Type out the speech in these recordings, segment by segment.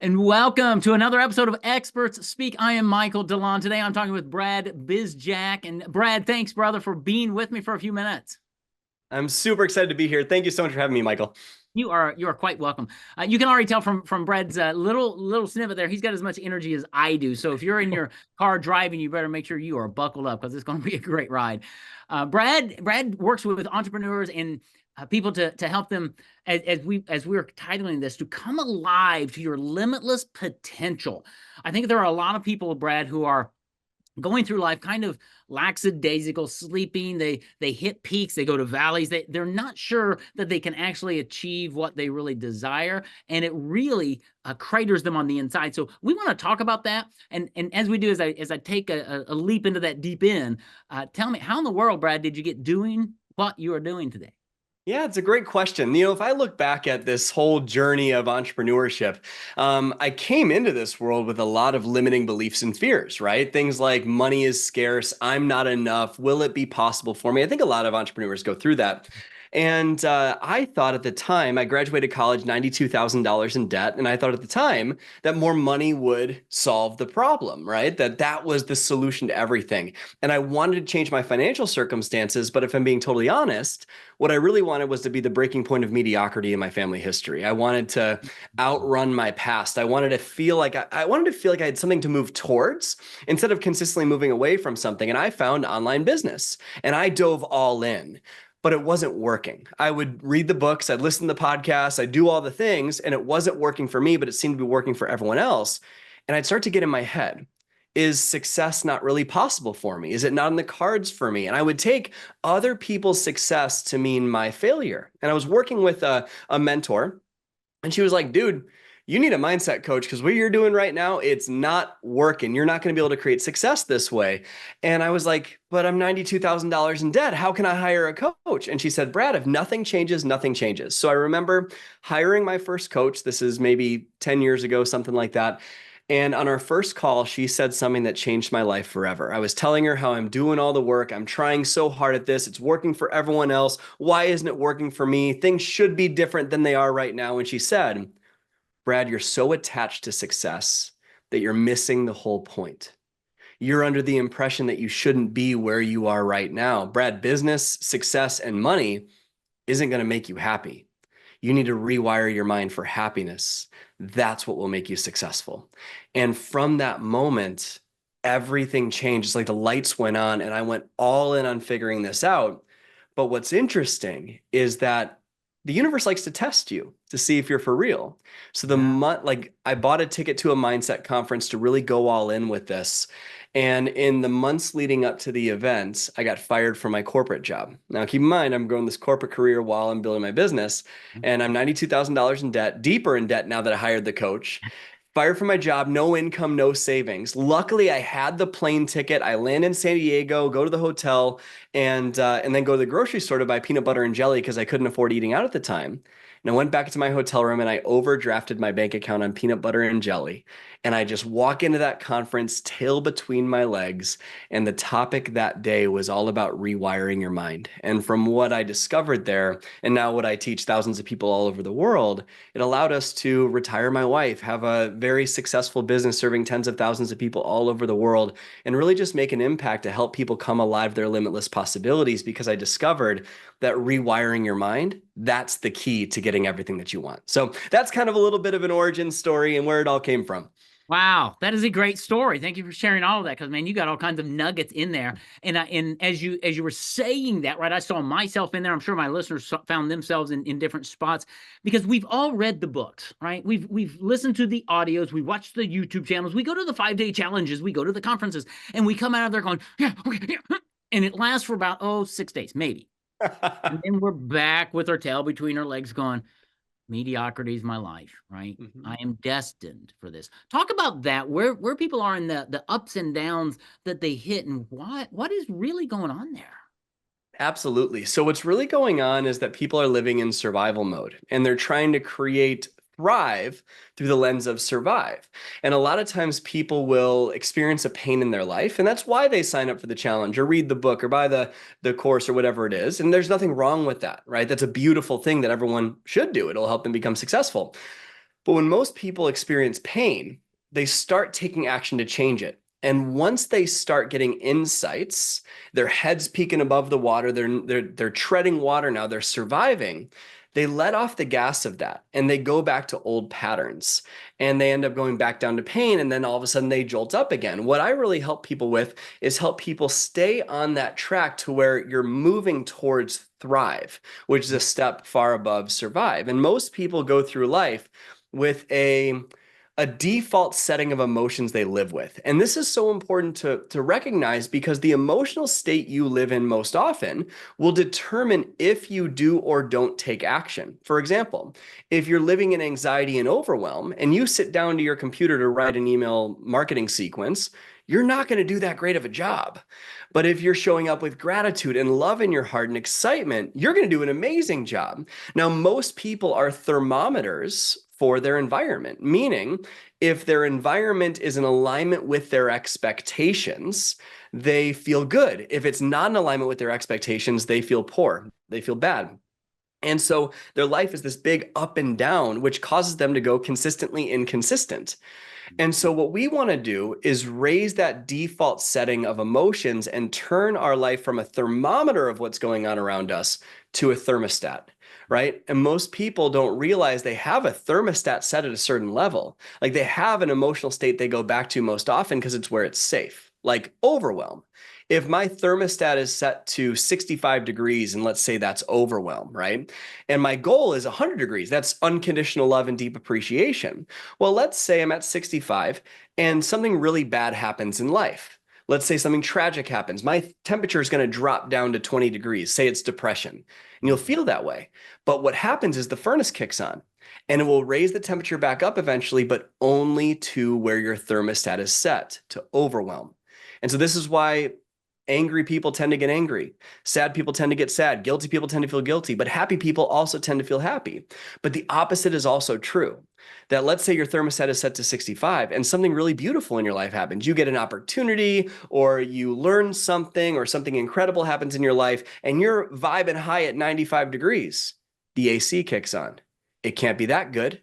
And welcome to another episode of Experts Speak. I am Michael DeLon. Today I'm talking with Brad Bizjack. And Brad, thanks, brother, for being with me for a few minutes. I'm super excited to be here. Thank you so much for having me, Michael. You are quite welcome. You can already tell from Brad's little snippet there. He's got as much energy as I do. So if you're in your car driving, you better make sure you are buckled up because it's going to be a great ride. Brad works with entrepreneurs and people to help them as we're titling this, to come alive to your limitless potential. I think there are a lot of people, Brad, who are going through life kind of lackadaisical, sleeping. They hit peaks, they go to valleys. They're not sure that they can actually achieve what they really desire, and it really craters them on the inside. So we want to talk about that, and as we do, as I take a leap into that deep end, tell me, how in the world, Brad, did you get doing what you are doing today? Yeah, it's a great question. If I look back at this whole journey of entrepreneurship, I came into this world with a lot of limiting beliefs and fears, right? Things like money is scarce, I'm not enough, will it be possible for me? I think a lot of entrepreneurs go through that. And I thought at the time, I graduated college $92,000 in debt. And I thought at the time that more money would solve the problem, right? That was the solution to everything. And I wanted to change my financial circumstances. But if I'm being totally honest, what I really wanted was to be the breaking point of mediocrity in my family history. I wanted to outrun my past. I wanted to feel like I wanted to feel like I had something to move towards instead of consistently moving away from something. And I found online business and I dove all in, but it wasn't working. I would read the books, I'd listen to the podcasts, I'd do all the things, and it wasn't working for me, but it seemed to be working for everyone else. And I'd start to get in my head, is success not really possible for me? Is it not in the cards for me? And I would take other people's success to mean my failure. And I was working with a mentor, and she was like, dude, you need a mindset coach because what you're doing right now, it's not working. You're not going to be able to create success this way. And I was like, but I'm $92,000 in debt. How can I hire a coach? And she said, Brad, if nothing changes, nothing changes. So I remember hiring my first coach. This is maybe 10 years ago, something like that. And on our first call, she said something that changed my life forever. I was telling her how I'm doing all the work. I'm trying so hard at this. It's working for everyone else. Why isn't it working for me? Things should be different than they are right now. And she said, Brad, you're so attached to success that you're missing the whole point. You're under the impression that you shouldn't be where you are right now. Brad, business, success, and money isn't going to make you happy. You need to rewire your mind for happiness. That's what will make you successful. And from that moment, everything changed. It's like the lights went on and I went all in on figuring this out. But what's interesting is that the universe likes to test you to see if you're for real. So I bought a ticket to a mindset conference to really go all in with this. And in the months leading up to the event, I got fired from my corporate job. Now, keep in mind, I'm growing this corporate career while I'm building my business, and I'm $92,000 in debt, deeper in debt now that I hired the coach. Fired from my job, no income, no savings. Luckily, I had the plane ticket. I land in San Diego, go to the hotel, and then go to the grocery store to buy peanut butter and jelly because I couldn't afford eating out at the time. And I went back to my hotel room and I overdrafted my bank account on peanut butter and jelly. And I just walk into that conference, tail between my legs. And the topic that day was all about rewiring your mind. And from what I discovered there, and now what I teach thousands of people all over the world, it allowed us to retire my wife, have a very successful business serving tens of thousands of people all over the world, and really just make an impact to help people come alive their limitless possibilities because I discovered that rewiring your mind, that's the key to getting everything that you want. So that's kind of a little bit of an origin story and where it all came from. Wow, that is a great story. Thank you for sharing all of that, because man, you got all kinds of nuggets in there. And as you were saying that, right, I saw myself in there. I'm sure my listeners found themselves in different spots, because we've all read the books, right? We've listened to the audios, we watched the YouTube channels, we go to the 5-day challenges, we go to the conferences, and we come out of there going, yeah, okay, yeah. And it lasts for about 6 days, maybe. And then we're back with our tail between our legs going, mediocrity is my life, right? Mhm. I am destined for this. Talk about that, where people are in the ups and downs that they hit, and what is really going on there. Absolutely. So what's really going on is that people are living in survival mode and they're trying to create thrive through the lens of survive. And a lot of times people will experience a pain in their life, and that's why they sign up for the challenge or read the book or buy the course or whatever it is. And there's nothing wrong with that, right? That's a beautiful thing that everyone should do. It'll help them become successful. But when most people experience pain, they start taking action to change it. And once they start getting insights, their heads peeking above the water, they're treading water now, they're surviving. They let off the gas of that and they go back to old patterns and they end up going back down to pain. And then all of a sudden they jolt up again. What I really help people with is help people stay on that track to where you're moving towards thrive, which is a step far above survive. And most people go through life with a default setting of emotions they live with. And this is so important to recognize because the emotional state you live in most often will determine if you do or don't take action. For example, if you're living in anxiety and overwhelm and you sit down to your computer to write an email marketing sequence, you're not going to do that great of a job. But if you're showing up with gratitude and love in your heart and excitement, you're going to do an amazing job. Now, most people are thermometers for their environment, meaning if their environment is in alignment with their expectations, they feel good. If it's not in alignment with their expectations, they feel poor, they feel bad. And so their life is this big up and down, which causes them to go consistently inconsistent. And so what we want to do is raise that default setting of emotions and turn our life from a thermometer of what's going on around us to a thermostat, right? And most people don't realize they have a thermostat set at a certain level. Like they have an emotional state they go back to most often because it's where it's safe, like overwhelm. If my thermostat is set to 65 degrees, and let's say that's overwhelm, right? And my goal is 100 degrees, that's unconditional love and deep appreciation. Well, let's say I'm at 65 and something really bad happens in life. Let's say something tragic happens. My temperature is going to drop down to 20 degrees. Say it's depression, and you'll feel that way. But what happens is the furnace kicks on and it will raise the temperature back up eventually, but only to where your thermostat is set, to overwhelm. And so this is why angry people tend to get angry. Sad people tend to get sad. Guilty people tend to feel guilty. But happy people also tend to feel happy. But the opposite is also true. That let's say your thermostat is set to 65 and something really beautiful in your life happens. You get an opportunity or you learn something or something incredible happens in your life and you're vibing high at 95 degrees. The AC kicks on. It can't be that good.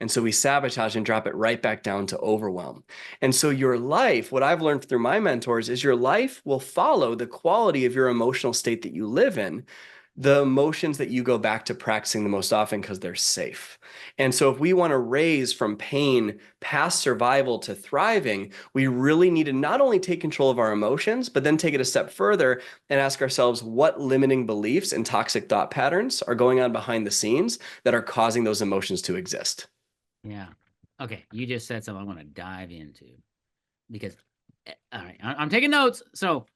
And so we sabotage and drop it right back down to overwhelm. And so your life, what I've learned through my mentors is your life will follow the quality of your emotional state that you live in, the emotions that you go back to practicing the most often because they're safe. And so if we want to raise from pain past survival to thriving, we really need to not only take control of our emotions, but then take it a step further and ask ourselves what limiting beliefs and toxic thought patterns are going on behind the scenes that are causing those emotions to exist. Yeah. Okay. You just said something I want to dive into because, all right, I'm taking notes. So,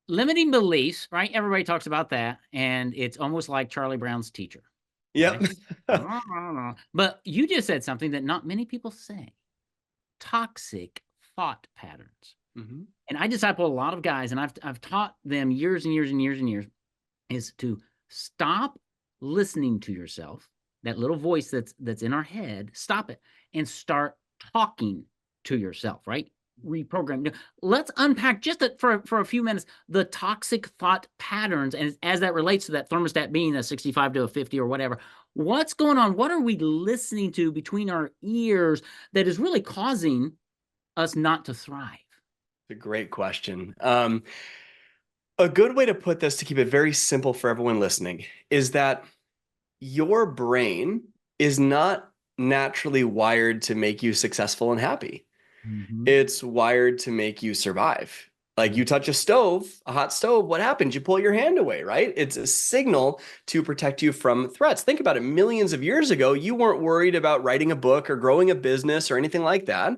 limiting beliefs, right? Everybody talks about that. And it's almost like Charlie Brown's teacher. Yep. Right? But you just said something that not many people say, toxic thought patterns. Mm-hmm. And I disciple a lot of guys, and I've taught them years and years and years and years is to stop listening to yourself, that little voice that's in our head, stop it and start talking to yourself, right? Reprogram. Let's unpack just for a few minutes the toxic thought patterns and as that relates to that thermostat being a 65 to a 50 or whatever. What's going on? What are we listening to between our ears that is really causing us not to thrive? It's a great question. A good way to put this to keep it very simple for everyone listening is that your brain is not naturally wired to make you successful and happy. Mm-hmm. It's wired to make you survive. Like you touch a stove, a hot stove, what happens? You pull your hand away, right? It's a signal to protect you from threats. Think about it. Millions of years ago, you weren't worried about writing a book or growing a business or anything like that.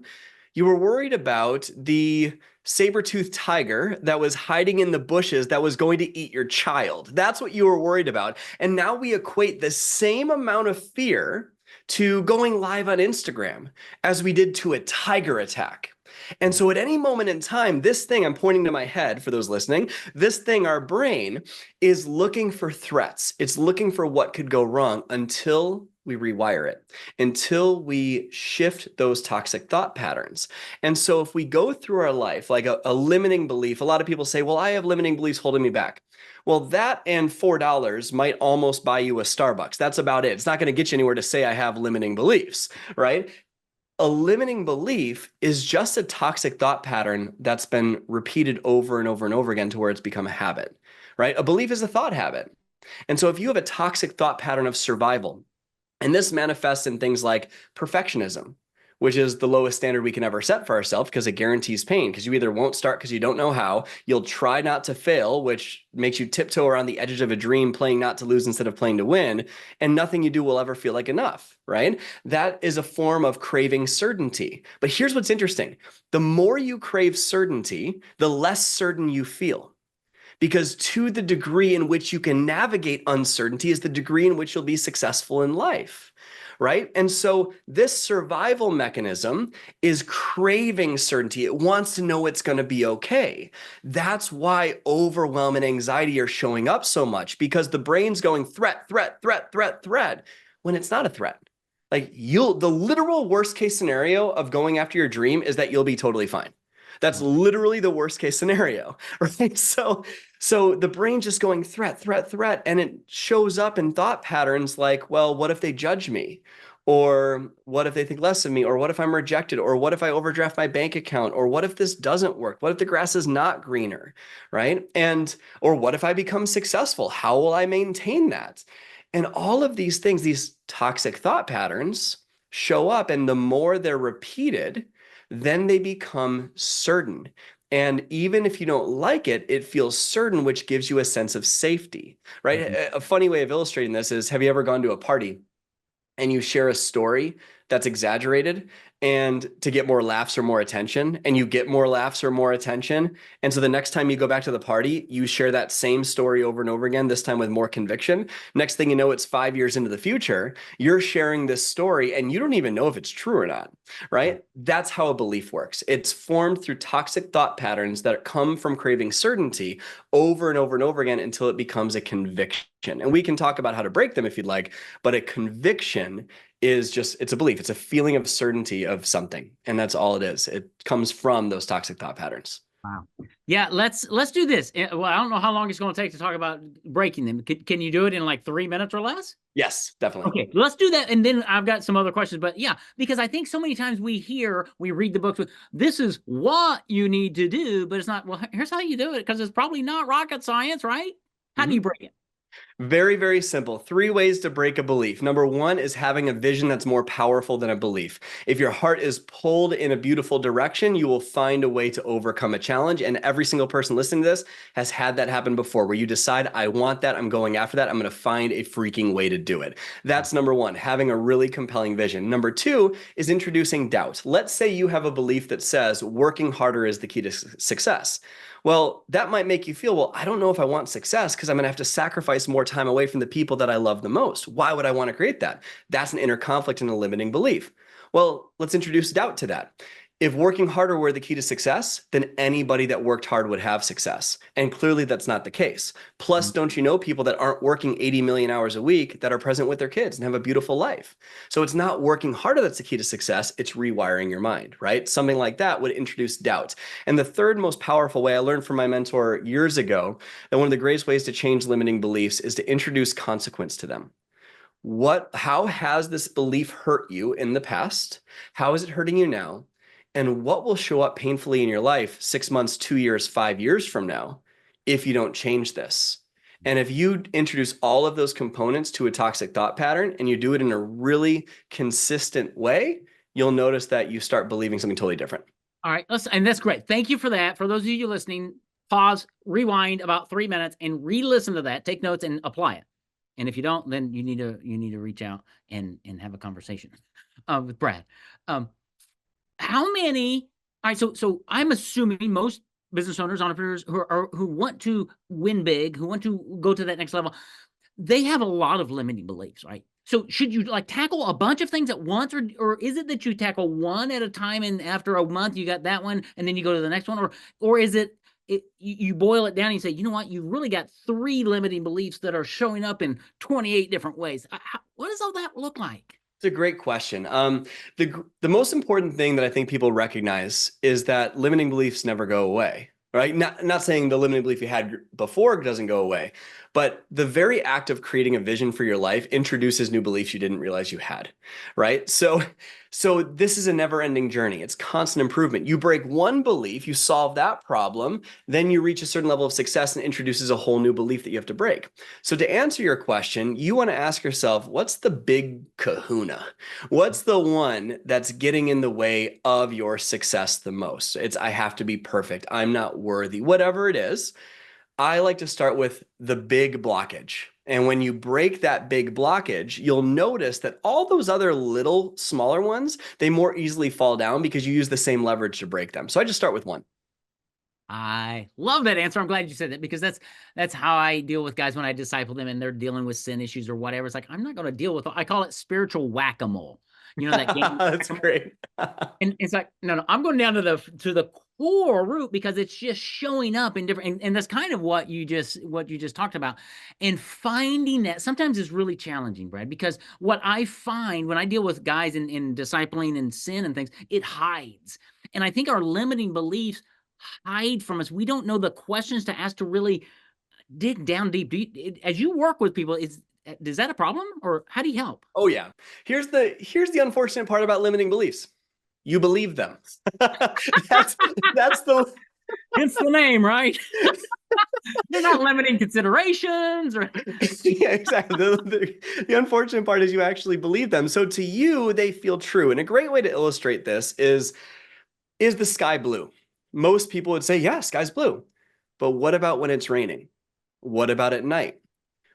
You were worried about the saber-toothed tiger that was hiding in the bushes that was going to eat your child. That's what you were worried about. And now we equate the same amount of fear to going live on Instagram as we did to a tiger attack. And so at any moment in time, this thing, I'm pointing to my head for those listening, this thing, our brain, is looking for threats. It's looking for what could go wrong until we rewire it until we shift those toxic thought patterns. And so if we go through our life like a limiting belief, a lot of people say, well, I have limiting beliefs holding me back. Well, that and $4 might almost buy you a Starbucks. That's about it. It's not going to get you anywhere to say I have limiting beliefs, right? A limiting belief is just a toxic thought pattern that's been repeated over and over and over again to where it's become a habit, right? A belief is a thought habit. And so if you have a toxic thought pattern of survival, and this manifests in things like perfectionism, which is the lowest standard we can ever set for ourselves because it guarantees pain. Because you either won't start because you don't know how, you'll try not to fail, which makes you tiptoe around the edges of a dream, playing not to lose instead of playing to win, and nothing you do will ever feel like enough, right? That is a form of craving certainty. But here's what's interesting. The more you crave certainty, the less certain you feel. Because to the degree in which you can navigate uncertainty is the degree in which you'll be successful in life, right? And so this survival mechanism is craving certainty. It wants to know it's going to be okay. That's why overwhelm and anxiety are showing up so much, because the brain's going threat, threat, threat, threat, threat, when it's not a threat. Like the literal worst case scenario of going after your dream is that you'll be totally fine. That's literally the worst case scenario, right? So the brain just going threat, threat, threat, and it shows up in thought patterns like, well, what if they judge me? Or what if they think less of me? Or what if I'm rejected? Or what if I overdraft my bank account? Or what if this doesn't work? What if the grass is not greener, right? Or what if I become successful? How will I maintain that? And all of these things, these toxic thought patterns show up, and the more they're repeated, then they become certain. And even if you don't like it, it feels certain, which gives you a sense of safety, right? A funny way of illustrating this is, have you ever gone to a party and you share a story that's exaggerated and to get more laughs or more attention, and you get more laughs or more attention? And so the next time you go back to the party, you share that same story over and over again, this time with more conviction. Next thing you know, it's 5 years into the future, you're sharing this story and you don't even know if it's true or not, right? That's how a belief works. It's formed through toxic thought patterns that come from craving certainty over and over and over again until it becomes a conviction. And we can talk about how to break them if you'd like, but a conviction is just, it's a belief. It's a feeling of certainty of something. And that's all it is. It comes from those toxic thought patterns. Wow. Yeah, let's do this. Well, I don't know how long it's going to take to talk about breaking them. Can you do it in like 3 minutes or less? Yes, definitely. Okay, let's do that. And then I've got some other questions. But yeah, because I think so many times we read the books with, this is what you need to do, but it's not, well, here's how you do it, because it's probably not rocket science, right? How do you break it? Very, very simple. 3 ways to break a belief. Number 1 is having a vision that's more powerful than a belief. If your heart is pulled in a beautiful direction, you will find a way to overcome a challenge. And every single person listening to this has had that happen before, where you decide, I want that, I'm going after that, I'm going to find a freaking way to do it. That's number 1, having a really compelling vision. Number 2 is introducing doubt. Let's say you have a belief that says working harder is the key to success. Well, that might make you feel, well, I don't know if I want success because I'm going to have to sacrifice more time away from the people that I love the most. Why would I want to create that? That's an inner conflict and a limiting belief. Well, let's introduce doubt to that. If working harder were the key to success, then anybody that worked hard would have success. And clearly that's not the case. Plus, don't you know people that aren't working 80 million hours a week that are present with their kids and have a beautiful life? So it's not working harder that's the key to success. It's rewiring your mind, right? Something like that would introduce doubt. And the third most powerful way I learned from my mentor years ago, that one of the greatest ways to change limiting beliefs is to introduce consequence to them. How has this belief hurt you in the past? How is it hurting you now? And what will show up painfully in your life 6 months, 2 years, 5 years from now if you don't change this? And if you introduce all of those components to a toxic thought pattern and you do it in a really consistent way, you'll notice that you start believing something totally different. All right, and that's great. Thank you for that. For those of you listening, pause, rewind about 3 minutes, and re-listen to that. Take notes and apply it. And if you don't, then you need to reach out and have a conversation with Brad. How many? All right, so I'm assuming most business owners, entrepreneurs who want to win big, who want to go to that next level, they have a lot of limiting beliefs, right? So should you like tackle a bunch of things at once, or is it that you tackle one at a time, and after a month you got that one, and then you go to the next one, or is it you boil it down and you say, you know what, you've really got 3 limiting beliefs that are showing up in 28 different ways. What does all that look like? It's a great question. The most important thing that I think people recognize is that limiting beliefs never go away, right? Not saying the limiting belief you had before doesn't go away, but the very act of creating a vision for your life introduces new beliefs you didn't realize you had, right? So this is a never-ending journey. It's constant improvement. You break one belief, you solve that problem, then you reach a certain level of success and introduces a whole new belief that you have to break. So to answer your question, you want to ask yourself, what's the big kahuna? What's the one that's getting in the way of your success the most? It's I have to be perfect. I'm not worthy. Whatever it is, I like to start with the big blockage. And when you break that big blockage, you'll notice that all those other little smaller ones, they more easily fall down because you use the same leverage to break them. So I just start with one. I love that answer. I'm glad you said that because that's how I deal with guys when I disciple them and they're dealing with sin issues or whatever. It's like I'm not going to deal with. I call it spiritual whack-a-mole. You know that game. That's great. And it's like no, I'm going down to the core root because it's just showing up in different. And that's kind of what you just talked about. And finding that sometimes is really challenging, Brad. Because what I find when I deal with guys in discipling and sin and things, it hides. And I think our limiting beliefs hide from us. We don't know the questions to ask to really dig down deep. As you work with people, is that a problem or how do you help? Oh yeah. Here's the unfortunate part about limiting beliefs. You believe them. that's that's the Hence the name, right? They're not limiting considerations or yeah, exactly. The unfortunate part is you actually believe them. So to you, they feel true. And a great way to illustrate this is the sky blue? Most people would say, yeah, sky's blue. But what about when it's raining? What about at night?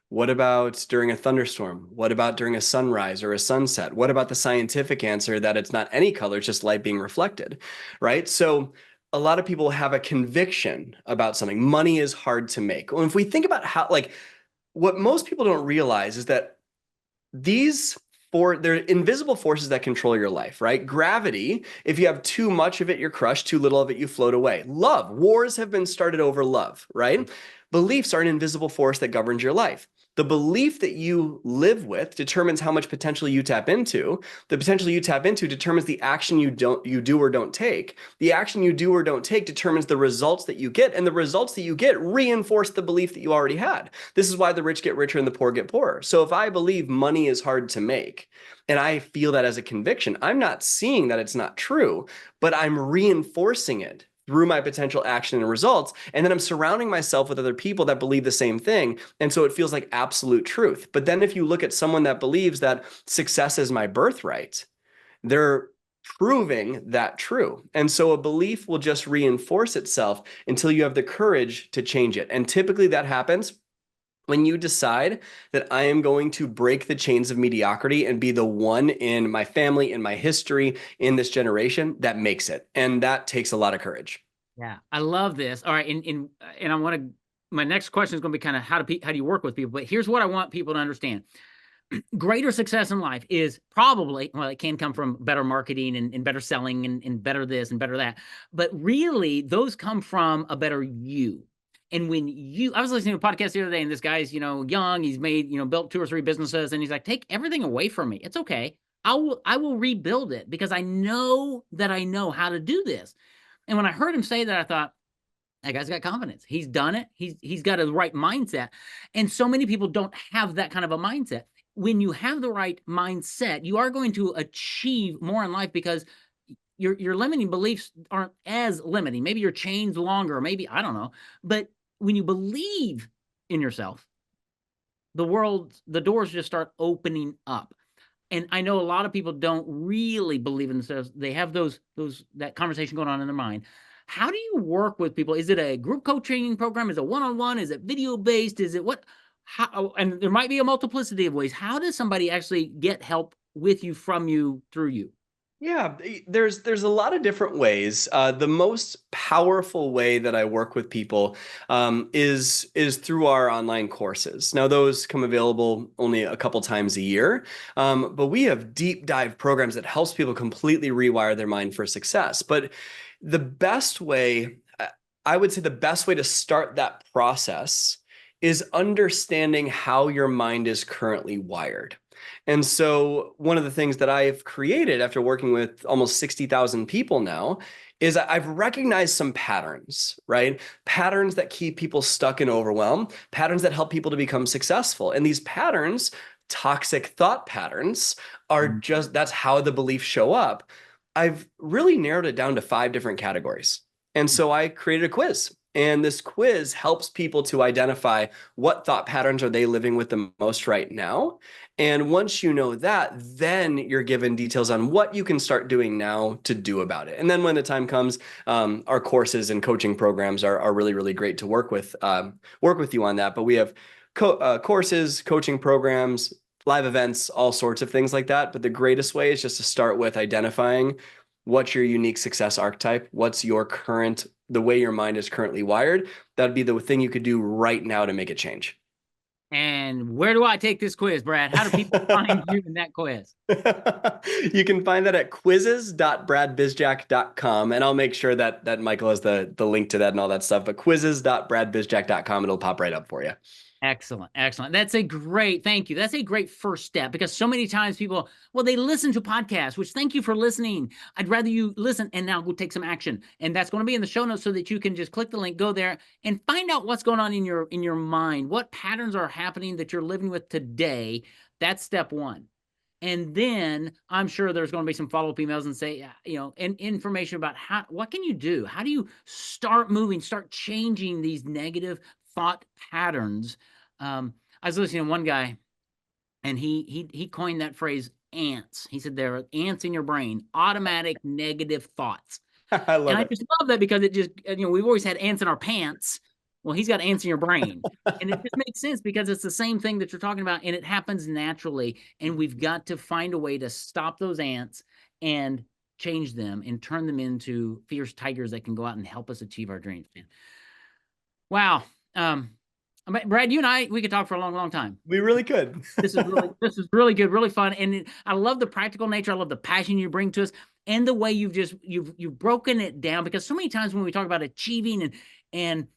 What about during a thunderstorm? What about during a sunrise or a sunset? What about the scientific answer that it's not any color, it's just light being reflected, right? So a lot of people have a conviction about something. Money is hard to make. Well, if we think about how, like, what most people don't realize is that these they're invisible forces that control your life, right? Gravity, if you have too much of it, you're crushed, too little of it, you float away. Love, wars have been started over love, right? Beliefs are an invisible force that governs your life. The belief that you live with determines how much potential you tap into. The potential you tap into determines the action you do or don't take. The action you do or don't take determines the results that you get, and the results that you get reinforce the belief that you already had. This is why the rich get richer and the poor get poorer. So if I believe money is hard to make, and I feel that as a conviction, I'm not seeing that it's not true, but I'm reinforcing it through my potential action and results. And then I'm surrounding myself with other people that believe the same thing. And so it feels like absolute truth. But then if you look at someone that believes that success is my birthright, they're proving that true. And so a belief will just reinforce itself until you have the courage to change it. And typically that happens when you decide that I am going to break the chains of mediocrity and be the one in my family, in my history, in this generation that makes it. And that takes a lot of courage. yeah, I love this. All right, and I want to. My next question is going to be kind of how do you work with people? But here's what I want people to understand: greater success in life is probably well, it can come from better marketing and better selling and better this and better that. But really, those come from a better you. And when I was listening to a podcast the other day, and this guy's young, he's made built 2 or 3 businesses, and he's like, take everything away from me. It's okay. I will rebuild it because I know that I know how to do this. And when I heard him say that, I thought, that guy's got confidence. He's done it. He's got a right mindset. And so many people don't have that kind of a mindset. When you have the right mindset, you are going to achieve more in life because your limiting beliefs aren't as limiting. Maybe your chain's longer, maybe I don't know. But when you believe in yourself, the doors just start opening up. And I know a lot of people don't really believe in themselves. They have that conversation going on in their mind. How do you work with people? Is it a group coaching program? Is it one-on-one? Is it video based? Is it what? How? And there might be a multiplicity of ways. How does somebody actually get help with you, from you, through you? Yeah, there's a lot of different ways. The most powerful way that I work with people is through our online courses. Now, those come available only a couple times a year, but we have deep dive programs that helps people completely rewire their mind for success. But the best way, I would say, the best way to start that process is understanding how your mind is currently wired. And so one of the things that I've created after working with almost 60,000 people now is I've recognized some patterns, right? Patterns that keep people stuck in overwhelm, patterns that help people to become successful. And these patterns, toxic thought patterns, are just that's how the beliefs show up. I've really narrowed it down to 5 different categories. And so I created a quiz. And this quiz helps people to identify what thought patterns are they living with the most right now. And once you know that, then you're given details on what you can start doing now to do about it. And then when the time comes, our courses and coaching programs are really, really great to work with you on that. But we have courses, coaching programs, live events, all sorts of things like that. But the greatest way is just to start with identifying what's your unique success archetype, what's your current, the way your mind is currently wired. That'd be the thing you could do right now to make a change. And where do I take this quiz, Brad? How do people find you in that quiz? You can find that at quizzes.bradbizjack.com. And I'll make sure that Michael has the link to that and all that stuff. But quizzes.bradbizjack.com, it'll pop right up for you. Excellent. Excellent. Thank you. That's a great first step because so many times people, well, they listen to podcasts, which thank you for listening. I'd rather you listen and now go take some action. And that's going to be in the show notes so that you can just click the link, go there and find out what's going on in your mind. What patterns are happening that you're living with today? That's step one. And then I'm sure there's going to be some follow-up emails and say, and information about what can you do? How do you start moving, start changing these negative thought patterns? I was listening to one guy, and he coined that phrase ants. He said there are ants in your brain, automatic negative thoughts. I And love I it. just love that because it just, we've always had ants in our pants. Well, he's got ants in your brain. And it just makes sense because it's the same thing that you're talking about, and it happens naturally. And we've got to find a way to stop those ants and change them and turn them into fierce tigers that can go out and help us achieve our dreams, man. Wow. Brad, you and we could talk for a long, long time. We really could. This is really good, really fun, and I love the practical nature. I love the passion you bring to us, and the way you've broken it down. Because so many times when we talk about achieving and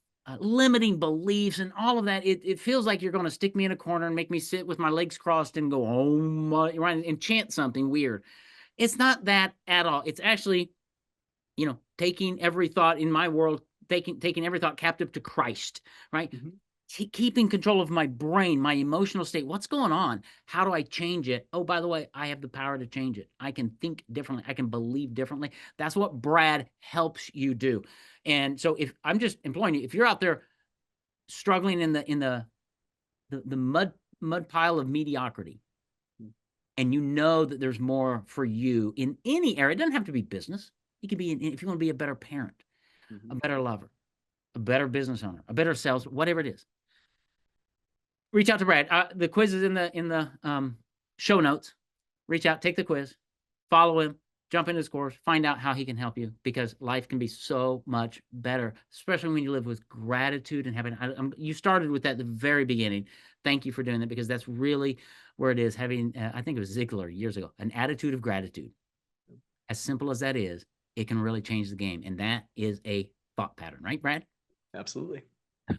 limiting beliefs and all of that, it feels like you're going to stick me in a corner and make me sit with my legs crossed and go, oh my, right, and chant something weird. It's not that at all. It's actually, taking every thought in my world, taking every thought captive to Christ, right? Mm-hmm. Keeping control of my brain, my emotional state. What's going on? How do I change it? Oh, by the way, I have the power to change it. I can think differently. I can believe differently. That's what Brad helps you do. And so if I'm just imploring you, if you're out there struggling in the mud pile of mediocrity, and you know that there's more for you in any area, it doesn't have to be business. It could be if you want to be a better parent, a better lover, a better business owner, a better sales, whatever it is. Reach out to Brad. The quiz is in the show notes. Reach out, take the quiz, follow him, jump into his course, find out how he can help you, because life can be so much better, especially when you live with gratitude and having. You started with that at the very beginning. Thank you for doing that, because that's really where it is. Having, I think it was Ziegler years ago, an attitude of gratitude. As simple as that is, it can really change the game, and that is a thought pattern, right, Brad? Absolutely.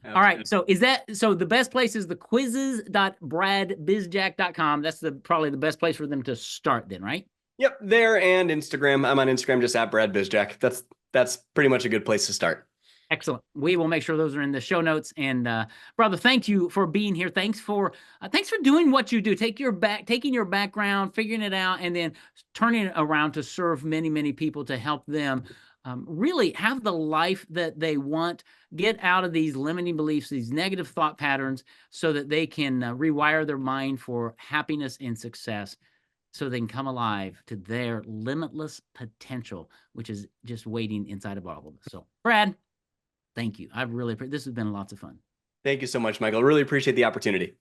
All right. So the best place is the quizzes.bradbizjack.com. That's probably the best place for them to start then, right? Yep. There and Instagram. I'm on Instagram just at Brad Bizjack. That's pretty much a good place to start. Excellent. We will make sure those are in the show notes. And brother, thank you for being here. Thanks for doing what you do. Taking your background, figuring it out, and then turning it around to serve many, many people, to help them really have the life that they want, get out of these limiting beliefs, these negative thought patterns, so that they can rewire their mind for happiness and success, so they can come alive to their limitless potential, which is just waiting inside of all of us. So, Brad, thank you. This has been lots of fun. Thank you so much, Michael. Really appreciate the opportunity.